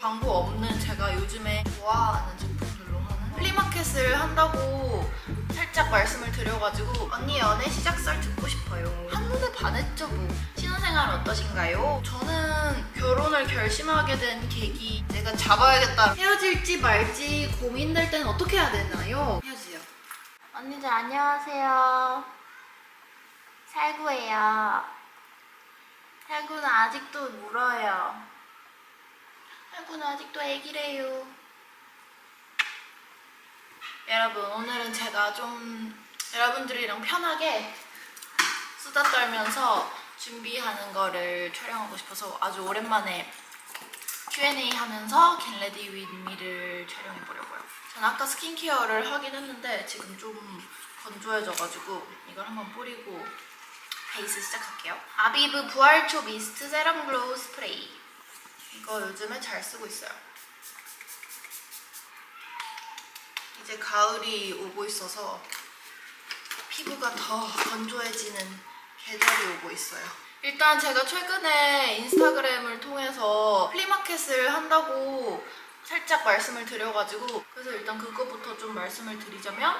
광고 없는 제가 요즘에 좋아하는 제품들로 하는 플리마켓을 한다고 살짝 말씀을 드려가지고 언니 연애 시작설 듣고 싶어요. 한눈에 반했죠 뭐. 신혼생활 어떠신가요? 저는 결혼을 결심하게 된 계기, 내가 잡아야겠다, 헤어질지 말지 고민될 때는 어떻게 해야 되나요? 헤어지세요. 언니들 안녕하세요. 살구예요. 살구는 아직도 울어요. 살구는 아직도 애기래요. 여러분, 오늘은 제가 좀 여러분들이랑 편하게 수다 떨면서 준비하는 거를 촬영하고 싶어서 아주 오랜만에 Q&A 하면서 Get Ready With Me를 촬영해보려고요. 전 아까 스킨케어를 하긴 했는데 지금 좀 건조해져가지고 이걸 한번 뿌리고 베이스 시작할게요. 아비브 부활초 미스트 세럼 글로우 스프레이. 이거 요즘에 잘 쓰고 있어요. 이제 가을이 오고 있어서 피부가 더 건조해지는 계절이 오고 있어요. 일단 제가 최근에 인스타그램을 통해서 플리마켓을 한다고 살짝 말씀을 드려가지고, 그래서 일단 그거부터 좀 말씀을 드리자면,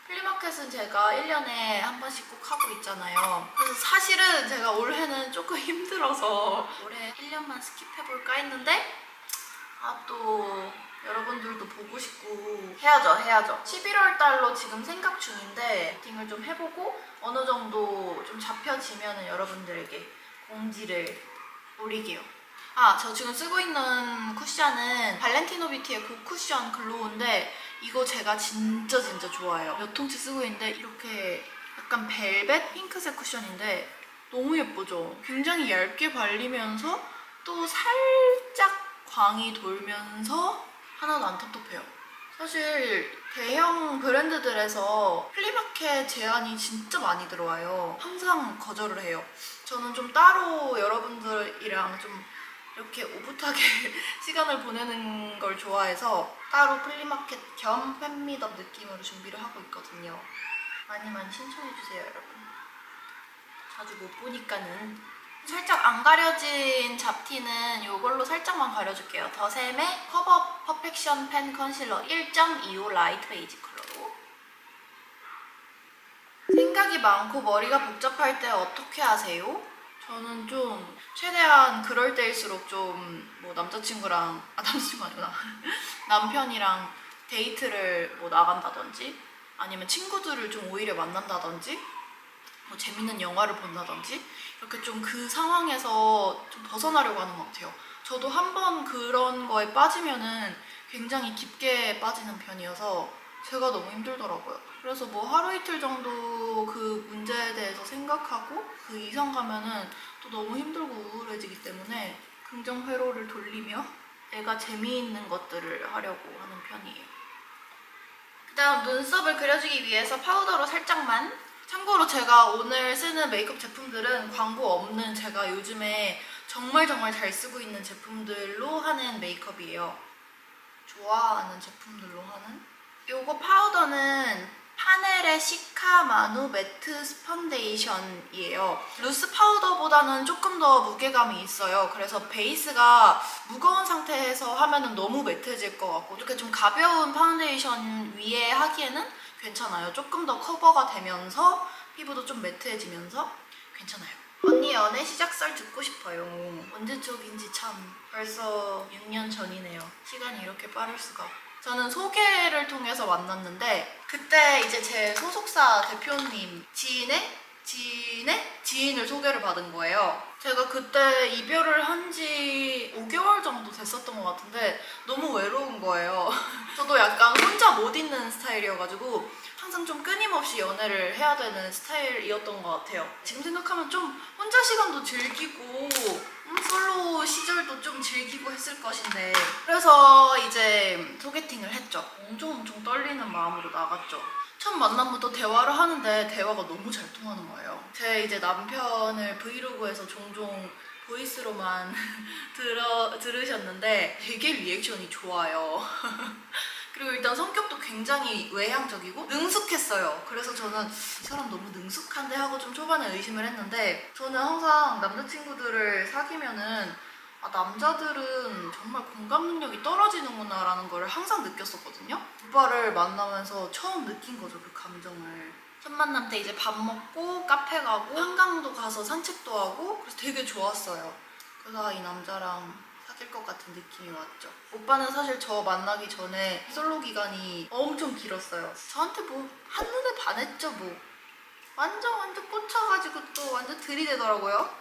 플리마켓은 제가 1년에 한 번씩 꼭 하고 있잖아요. 그래서 사실은 제가 올해는 조금 힘들어서 올해 1년만 스킵해볼까 했는데 또 여러분들도 보고 싶고 해야죠. 11월 달로 지금 생각 중인데 미팅을 좀 해보고 어느 정도 좀 잡혀지면은 여러분들에게 공지를 올리게요. 저 지금 쓰고 있는 쿠션은 발렌티노 뷰티의 고쿠션 글로우인데 이거 제가 진짜 좋아해요. 몇 통째 쓰고 있는데 이렇게 약간 벨벳 핑크색 쿠션인데 너무 예쁘죠? 굉장히 얇게 발리면서 또 살짝 광이 돌면서 하나도 안 텁텁해요. 사실 대형 브랜드들에서 플리마켓 제안이 진짜 많이 들어와요. 항상 거절을 해요. 저는 좀 따로 여러분들이랑 좀 이렇게 오붓하게 시간을 보내는 걸 좋아해서 따로 플리마켓 겸 팬미업 느낌으로 준비를 하고 있거든요. 많이 신청해주세요, 여러분. 자주 못 보니까는. 살짝 안 가려진 잡티는 이걸로 살짝만 가려줄게요. 더샘의 커버 퍼펙션 펜 컨실러 1.25 라이트 베이지 컬러로. 생각이 많고 머리가 복잡할 때 어떻게 하세요? 저는 좀 최대한 그럴 때일수록 좀 뭐 남자친구가 아니구나. 남편이랑 데이트를 뭐 나간다든지 아니면 친구들을 좀 오히려 만난다든지 뭐 재밌는 영화를 본다든지 이렇게 좀 그 상황에서 좀 벗어나려고 하는 것 같아요. 저도 한번 그런 거에 빠지면은 굉장히 깊게 빠지는 편이어서 제가 너무 힘들더라고요. 그래서 뭐 하루 이틀 정도 그 문제에 대해서 생각하고 그 이상 가면은 또 너무 힘들고 우울해지기 때문에 긍정 회로를 돌리며 내가 재미있는 것들을 하려고 하는 편이에요. 그다음 눈썹을 그려주기 위해서 파우더로 살짝만. 참고로 제가 오늘 쓰는 메이크업 제품들은 광고 없는 제가 요즘에 정말 잘 쓰고 있는 제품들로 하는 메이크업이에요. 좋아하는 제품들로 하는? 요거 파우더는 파넬의 시카마누 매트 파운데이션이에요. 루스 파우더보다는 조금 더 무게감이 있어요. 그래서 베이스가 무거운 상태에서 하면은 너무 매트해질 것 같고 이렇게 좀 가벼운 파운데이션 위에 하기에는 괜찮아요. 조금 더 커버가 되면서 피부도 좀 매트해지면서 괜찮아요. 언니 연애 시작설 듣고 싶어요. 언제 쪽인지 참 벌써 6년 전이네요. 시간이 이렇게 빠를 수가. 저는 소개를 통해서 만났는데 그때 이제 제 소속사 대표님 지인을 소개를 받은 거예요. 제가 그때 이별을 한 지 5개월 정도 됐었던 것 같은데 너무 외로운 거예요. 저도 약간 혼자 못 있는 스타일이어가지고 항상 좀 끊임없이 연애를 해야 되는 스타일이었던 것 같아요. 지금 생각하면 좀 혼자 시간도 즐기고 솔로 시절도 좀 즐기고 했을 것인데, 그래서 이제 소개팅을 했죠. 엄청 떨리는 마음으로 나갔죠. 첫 만남부터 대화를 하는데 대화가 너무 잘 통하는 거예요. 제 이제 남편을 브이로그에서 종종 보이스로만 들으셨는데 되게 리액션이 좋아요. 그리고 일단 성격도 굉장히 외향적이고 능숙했어요. 그래서 저는 이 사람 너무 능숙한데 하고 좀 초반에 의심을 했는데, 저는 항상 남자친구들을 사귀면은 아, 남자들은 정말 공감 능력이 떨어지는구나 라는 걸 항상 느꼈었거든요. 오빠를 만나면서 처음 느낀 거죠, 그 감정을. 첫 만남 때 이제 밥 먹고 카페 가고 한강도 가서 산책도 하고 그래서 되게 좋았어요. 그래서 이 남자랑 사귈 것 같은 느낌이 왔죠. 오빠는 사실 저 만나기 전에 솔로 기간이 엄청 길었어요. 저한테 뭐 한눈에 반했죠 뭐. 완전 꽂혀가지고 또 완전 들이대더라고요.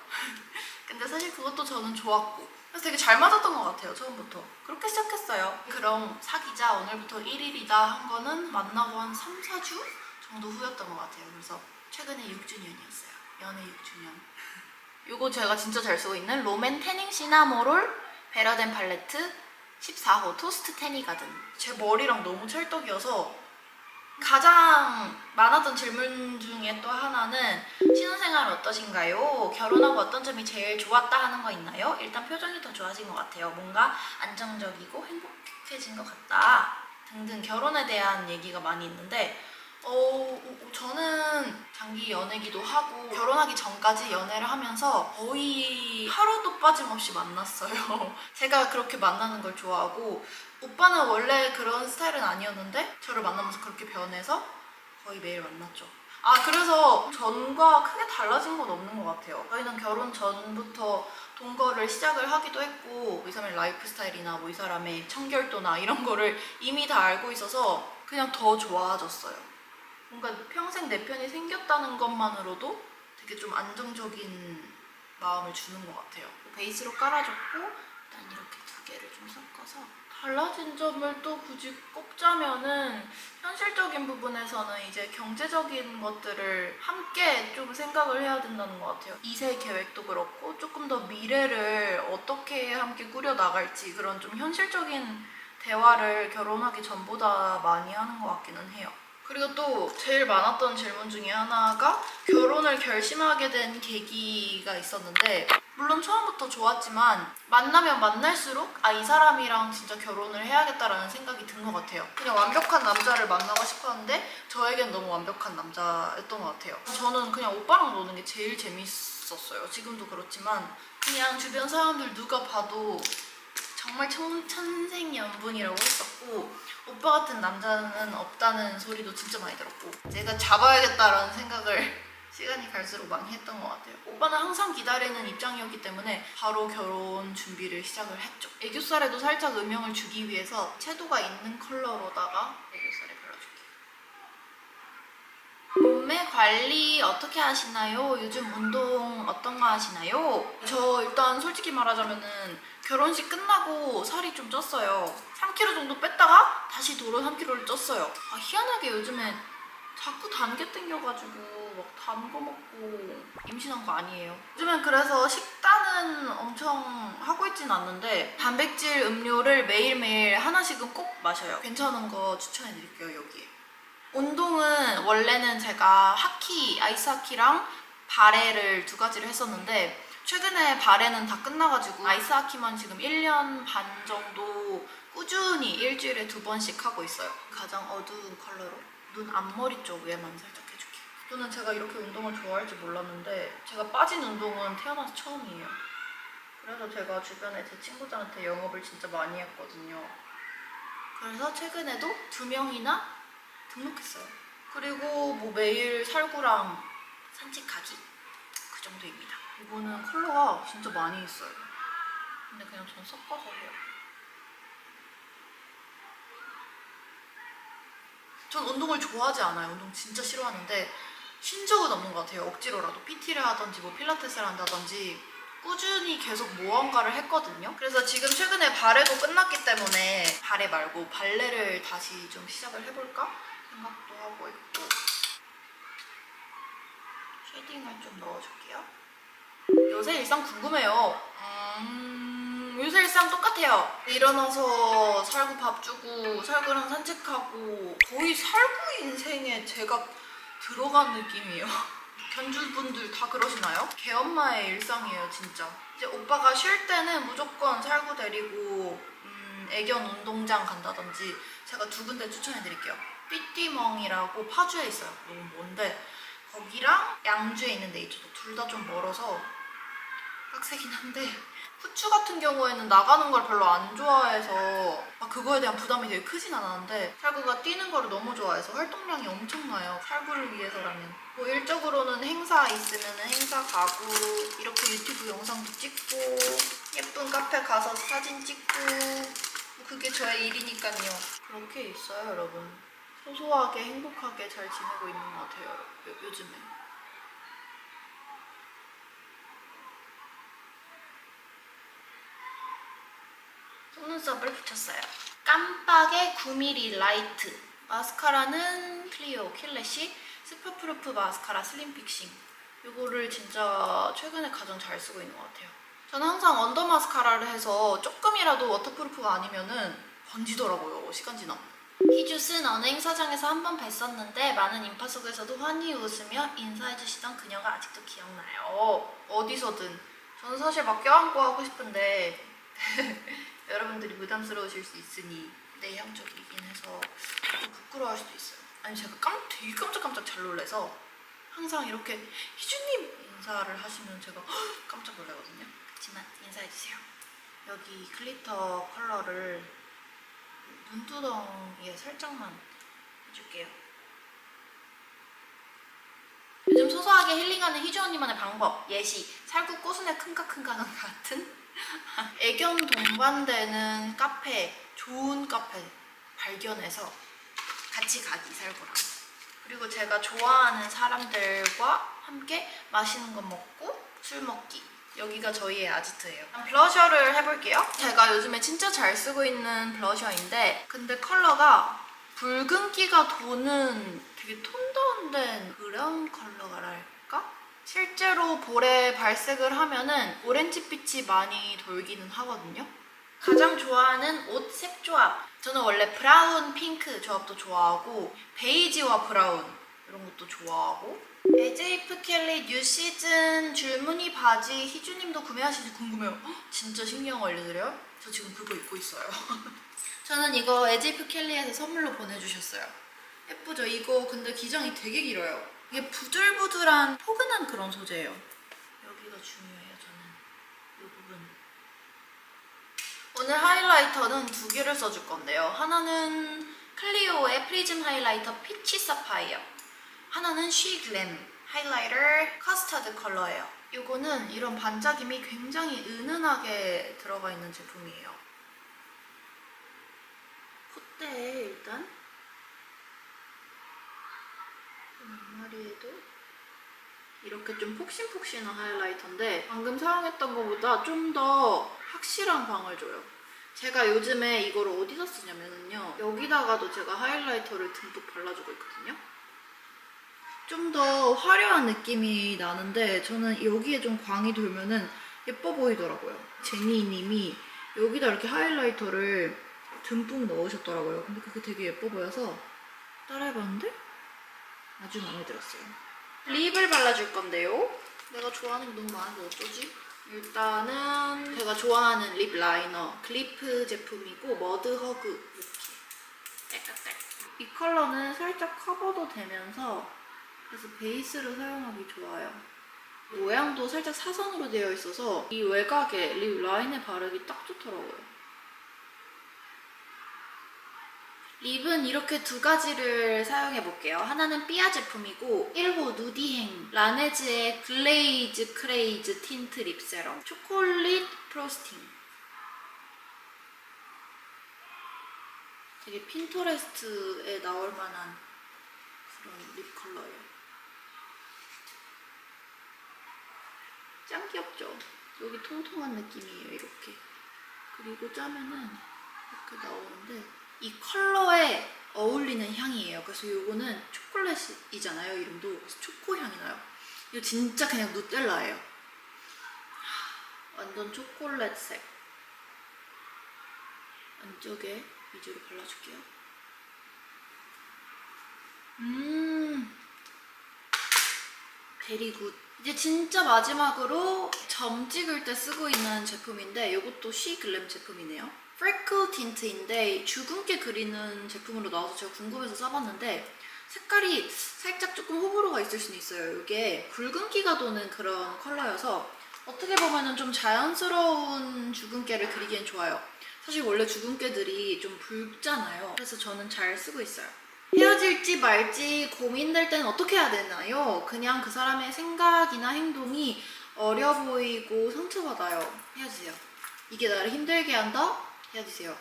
근데 사실 그것도 저는 좋았고 그래서 되게 잘 맞았던 것 같아요, 처음부터. 그렇게 시작했어요. 그럼 사귀자, 오늘부터 1일이다 한 거는 만나고 한 3, 4주 정도 후였던 것 같아요. 그래서 최근에 6주년이었어요. 연애 6주년. 이거 제가 진짜 잘 쓰고 있는 롬앤 태닝 시나모롤 베러덴 팔레트 14호 토스트 테니가든. 제 머리랑 너무 찰떡이어서 가장 많았던 질문 중에 또 하나는 신혼생활 어떠신가요? 결혼하고 어떤 점이 제일 좋았다 하는 거 있나요? 일단 표정이 더 좋아진 것 같아요. 뭔가 안정적이고 행복해진 것 같다 등등 결혼에 대한 얘기가 많이 있는데 저는 장기 연애기도 하고 결혼하기 전까지 연애를 하면서 거의 하루도 빠짐없이 만났어요. 제가 그렇게 만나는 걸 좋아하고 오빠는 원래 그런 스타일은 아니었는데 저를 만나면서 그렇게 변해서 거의 매일 만났죠. 아, 그래서 전과 크게 달라진 건 없는 것 같아요. 저희는 결혼 전부터 동거를 시작을 하기도 했고 이 사람의 라이프 스타일이나 뭐 이 사람의 청결도나 이런 거를 이미 다 알고 있어서 그냥 더 좋아졌어요. 뭔가 평생 내 편이 생겼다는 것만으로도 되게 좀 안정적인 마음을 주는 것 같아요. 베이스로 깔아줬고 일단 이렇게 두 개를 좀 섞어서 달라진 점을 또 굳이 꼽자면은 현실적인 부분에서는 이제 경제적인 것들을 함께 좀 생각을 해야 된다는 것 같아요. 2세 계획도 그렇고 조금 더 미래를 어떻게 함께 꾸려나갈지 그런 좀 현실적인 대화를 결혼하기 전보다 많이 하는 것 같기는 해요. 그리고 또 제일 많았던 질문 중에 하나가 결혼을 결심하게 된 계기가 있었는데 물론 처음부터 좋았지만 만나면 만날수록 이 사람이랑 진짜 결혼을 해야겠다라는 생각이 든 것 같아요. 그냥 완벽한 남자를 만나고 싶었는데 저에겐 너무 완벽한 남자였던 것 같아요. 저는 그냥 오빠랑 노는 게 제일 재밌었어요. 지금도 그렇지만 그냥 주변 사람들 누가 봐도 정말 천생연분이라고 했었고 오빠 같은 남자는 없다는 소리도 진짜 많이 들었고 내가 잡아야겠다라는 생각을 시간이 갈수록 많이 했던 것 같아요. 오빠는 항상 기다리는 입장이었기 때문에 바로 결혼 준비를 시작을 했죠. 애교살에도 살짝 음영을 주기 위해서 채도가 있는 컬러로다가 애교살에 발라줄게요. 몸매 관리 어떻게 하시나요? 요즘 운동 어떤 거 하시나요? 저 일단 솔직히 말하자면은 결혼식 끝나고 살이 좀 쪘어요. 3kg 정도 뺐다가 다시 도로 3kg를 쪘어요. 희한하게 요즘에 자꾸 단 게 땡겨가지고 막 단 거 먹고 임신한 거 아니에요. 요즘엔 그래서 식단은 엄청 하고 있진 않는데 단백질 음료를 매일매일 하나씩은 꼭 마셔요. 괜찮은 거 추천해드릴게요, 여기에. 운동은 원래는 제가 하키, 아이스 하키랑 바레를 두 가지를 했었는데 최근에 바레는 다 끝나가지고 아이스 하키만 지금 1년 반 정도 꾸준히 일주일에 2번씩 하고 있어요. 가장 어두운 컬러로 눈 앞머리 쪽 위에만 살짝 해줄게요. 저는 제가 이렇게 운동을 좋아할지 몰랐는데 제가 빠진 운동은 태어나서 처음이에요. 그래서 제가 주변에 제 친구들한테 영업을 진짜 많이 했거든요. 그래서 최근에도 2명이나 등록했어요. 그리고 뭐 매일 살구랑 산책하기 그 정도입니다. 이거는 컬러가 진짜 많이 있어요. 근데 그냥 전 섞어서 해요. 전 운동을 좋아하지 않아요. 운동 진짜 싫어하는데 쉰 적은 없는 것 같아요. 억지로라도 PT를 하던지 뭐 필라테스를 한다든지 꾸준히 계속 무언가를 했거든요. 그래서 지금 최근에 발레도 끝났기 때문에 발레 말고 발레를 다시 좀 시작을 해볼까 생각도 하고 있고 쉐딩을 좀 넣어줄게요. 요새 일상 궁금해요. 요새 일상 똑같아요. 일어나서 살구 밥 주고 살구랑 산책하고 거의 살구 인생에 제가 들어간 느낌이에요. 견주분들 다 그러시나요? 개엄마의 일상이에요, 진짜. 이제 오빠가 쉴 때는 무조건 살구 데리고 애견 운동장 간다든지 제가 2군데 추천해드릴게요. 삐띠멍이라고 파주에 있어요. 너무 먼데 거기랑 양주에 있는 네이처도 둘 다 좀 멀어서 빡세긴 한데 후추 같은 경우에는 나가는 걸 별로 안 좋아해서 그거에 대한 부담이 되게 크진 않았는데 살구가 뛰는 거를 너무 좋아해서 활동량이 엄청나요. 살구를 위해서라면. 뭐 일적으로는 행사 있으면 행사 가고 이렇게 유튜브 영상도 찍고 예쁜 카페 가서 사진 찍고 그게 저의 일이니까요. 그렇게 있어요, 여러분. 소소하게 행복하게 잘 지내고 있는 것 같아요, 요즘에. 속눈썹을 붙였어요. 깜빡의 9mm 라이트 마스카라는 클리오 킬래시 스파프루프 마스카라 슬림 픽싱. 이거를 진짜 최근에 가장 잘 쓰고 있는 것 같아요. 저는 항상 언더 마스카라를 해서 조금이라도 워터프루프가 아니면은 번지더라고요, 시간 지나면. 히주스는 어느 행사장에서 한번 뵀었는데 많은 인파 속에서도 환히 웃으며 인사해주시던 그녀가 아직도 기억나요. 어디서든. 저는 사실 막 껴안고 하고 싶은데 여러분들이 부담스러우실 수 있으니 내향적이긴 해서 좀 부끄러워할 수도 있어요. 아니 제가 되게 깜짝깜짝 잘 놀라서 항상 이렇게 희주님 인사를 하시면 제가 깜짝 놀라거든요. 그렇지만 인사해주세요. 여기 글리터 컬러를 눈두덩이에 살짝만 해줄게요. 요즘 소소하게 힐링하는 희주 언니만의 방법 예시 살구 꼬순의 큰가큰가 같은 애견 동반되는 카페, 좋은 카페 발견해서 같이 가기, 살구랑. 그리고 제가 좋아하는 사람들과 함께 맛있는 거 먹고 술 먹기. 여기가 저희의 아지트예요. 블러셔를 해볼게요. 제가 요즘에 진짜 잘 쓰고 있는 블러셔인데 근데 컬러가 붉은기가 도는 되게 톤 다운된 브라운 컬러랄까? 실제로 볼에 발색을 하면은 오렌지빛이 많이 돌기는 하거든요. 가장 좋아하는 옷 색 조합. 저는 원래 브라운, 핑크 조합도 좋아하고 베이지와 브라운 이런 것도 좋아하고 에제이프 켈리 뉴 시즌 줄무늬 바지 희주님도 구매하실지 궁금해요. 헉, 진짜 신기한 거 알려드려요? 저 지금 그거 입고 있어요. 저는 이거 에제이프 켈리에서 선물로 보내주셨어요. 예쁘죠? 이거 근데 기장이 되게 길어요. 이게 부들부들한 포근한 그런 소재예요. 여기가 중요해요, 저는. 이 부분. 오늘 하이라이터는 두 개를 써줄 건데요. 하나는 클리오의 프리즘 하이라이터 피치 사파이어. 하나는 쉬글램 하이라이터 커스터드 컬러예요. 이거는 이런 반짝임이 굉장히 은은하게 들어가 있는 제품이에요. 콧대에 일단 앞머리에도 이렇게 좀 폭신폭신한 하이라이터인데 방금 사용했던 것보다 좀 더 확실한 광을 줘요. 제가 요즘에 이걸 어디서 쓰냐면요. 여기다가도 제가 하이라이터를 듬뿍 발라주고 있거든요. 좀 더 화려한 느낌이 나는데 저는 여기에 좀 광이 돌면은 예뻐 보이더라고요. 제니님이 여기다 이렇게 하이라이터를 듬뿍 넣으셨더라고요. 근데 그게 되게 예뻐 보여서 따라해봤는데 아주 마음에 들었어요. 립을 발라줄 건데요. 내가 좋아하는 게 너무 많은데 어쩌지? 일단은 제가 좋아하는 립 라이너 글리프 제품이고 머드허그 이렇게 딸깍딸깍. 이 컬러는 살짝 커버도 되면서 그래서 베이스로 사용하기 좋아요. 모양도 살짝 사선으로 되어 있어서 이 외곽에 립 라인에 바르기 딱 좋더라고요. 립은 이렇게 두 가지를 사용해볼게요. 하나는 삐아 제품이고 1호 누디행 라네즈의 글레이즈 크레이즈 틴트 립 세럼 초콜릿 프로스팅. 되게 핀터레스트에 나올 만한 그런 립 컬러예요. 짱 귀엽죠? 여기 통통한 느낌이에요, 이렇게. 그리고 짜면은 이렇게 나오는데 이 컬러에 어울리는 향이에요. 그래서 이거는 초콜릿이잖아요, 이름도. 그래서 초코 향이 나요. 이거 진짜 그냥 누텔라예요. 완전 초콜릿색. 안쪽에 위주로 발라줄게요. 베리 굿. 이제 진짜 마지막으로 점 찍을 때 쓰고 있는 제품인데 이것도 쉬글램 제품이네요. 프레클 틴트인데 주근깨 그리는 제품으로 나와서 제가 궁금해서 써봤는데 색깔이 살짝 조금 호불호가 있을 수는 있어요. 이게 붉은기가 도는 그런 컬러여서 어떻게 보면은 좀 자연스러운 주근깨를 그리기엔 좋아요. 사실 원래 주근깨들이 좀 붉잖아요. 그래서 저는 잘 쓰고 있어요. 헤어질지 말지 고민될 때는 어떻게 해야 되나요? 그냥 그 사람의 생각이나 행동이 어려 보이고 상처받아요. 헤어지세요. 이게 나를 힘들게 한다? 헤어지세요.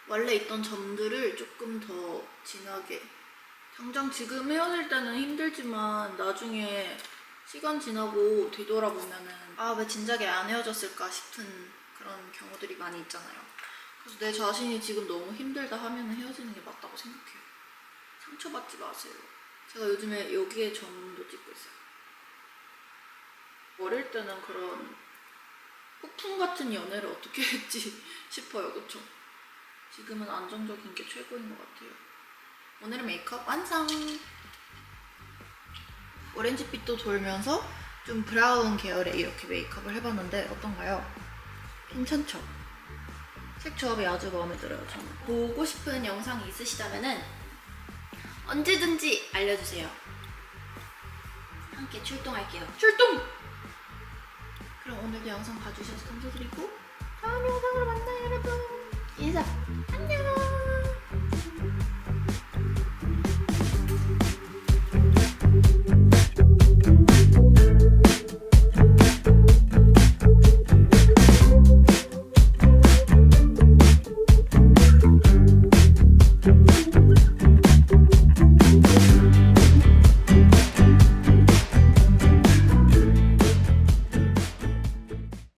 원래 있던 점들을 조금 더 진하게, 당장 지금 헤어질 때는 힘들지만 나중에 시간 지나고 뒤돌아보면은 아, 왜 진작에 안 헤어졌을까 싶은 그런 경우들이 많이 있잖아요. 그래서 내 자신이 지금 너무 힘들다 하면 헤어지는 게 맞다고 생각해요. 상처받지 마세요. 제가 요즘에 여기에 점도 찍고 있어요. 어릴 때는 그런 폭풍 같은 연애를 어떻게 했지 싶어요. 그쵸? 지금은 안정적인 게 최고인 것 같아요. 오늘은 메이크업 완성! 오렌지빛도 돌면서 좀 브라운 계열의 이렇게 메이크업을 해봤는데 어떤가요? 괜찮죠? 색 조합이 아주 마음에 들어요, 저는. 보고 싶은 영상이 있으시다면 언제든지 알려주세요. 함께 출동할게요. 출동! 그럼 오늘도 영상 봐주셔서 감사드리고 다음 영상으로 만나요, 여러분. 인사! 안녕!